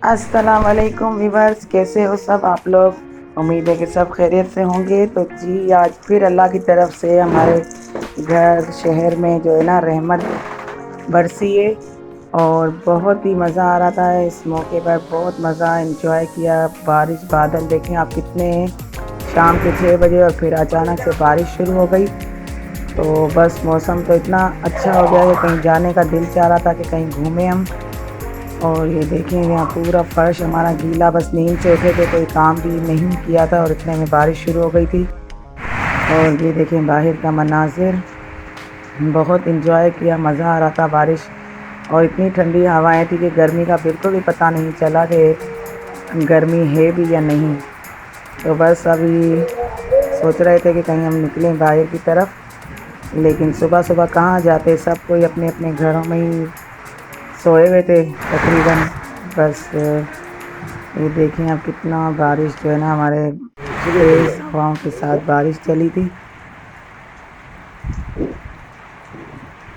السلام علیکم ویورز، کیسے ہو سب آپ لوگ؟ امید ہے کہ سب خیریت سے ہوں گے۔ تو جی آج پھر اللہ کی طرف سے ہمارے گھر شہر میں جو ہے نا رحمت برسی ہے، اور بہت ہی مزہ آ رہا تھا۔ اس موقع پر بہت مزہ انجوائے کیا۔ بارش بادل دیکھیں آپ کتنے ہیں، شام کے 6 بجے اور پھر اچانک سے بارش شروع ہو گئی۔ تو بس موسم تو اتنا اچھا ہو گیا کہ کہیں جانے کا دل چاہ رہا تھا کہ کہیں گھومیں ہم۔ اور یہ دیکھیں یہاں پورا فرش ہمارا گیلا، بس نیند سے اٹھے تھے، کوئی کام بھی نہیں کیا تھا اور اتنے میں بارش شروع ہو گئی تھی۔ اور یہ دیکھیں باہر کا مناظر، بہت انجوائے کیا، مزہ آ رہا تھا بارش، اور اتنی ٹھنڈی ہوائیں تھی کہ گرمی کا بالکل بھی پتہ نہیں چلا کہ گرمی ہے بھی یا نہیں۔ تو بس ابھی سوچ رہے تھے کہ کہیں ہم نکلیں باہر کی طرف، لیکن صبح صبح کہاں جاتے، سب کوئی اپنے اپنے گھروں میں ہی سوئے ہوئے تھے تقریباً۔ بس یہ دیکھیں اب کتنا بارش جو ہے نا ہمارے تیز ہواؤں کے ساتھ بارش چلی تھی۔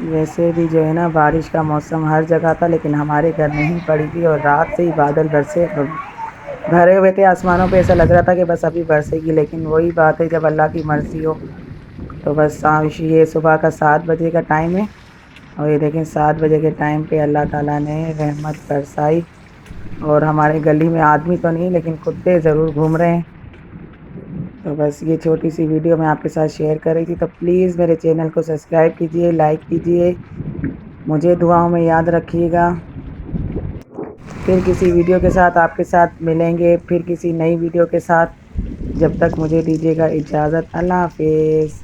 ویسے بھی جو ہے نا بارش کا موسم ہر جگہ تھا، لیکن ہمارے گھر نہیں پڑی تھی، اور رات سے ہی بادل بھرے ہوئے تھے آسمانوں پہ، ایسا لگ رہا تھا کہ بس ابھی برسے گی۔ لیکن وہی بات ہے جب اللہ کی مرضی ہو۔ تو بس یہ صبح کا 7 بجے کا ٹائم ہے، اور یہ دیکھیں 7 بجے کے ٹائم پہ اللہ تعالیٰ نے رحمت برسائی، اور ہمارے گلی میں آدمی تو نہیں لیکن کتے ضرور گھوم رہے ہیں۔ تو بس یہ چھوٹی سی ویڈیو میں آپ کے ساتھ شیئر کر رہی تھی۔ تو پلیز میرے چینل کو سبسکرائب کیجئے، لائک کیجئے، مجھے دعاؤں میں یاد رکھیے گا۔ پھر کسی ویڈیو کے ساتھ آپ کے ساتھ ملیں گے، پھر کسی نئی ویڈیو کے ساتھ۔ جب تک مجھے دیجیے گا اجازت، اللہ حافظ۔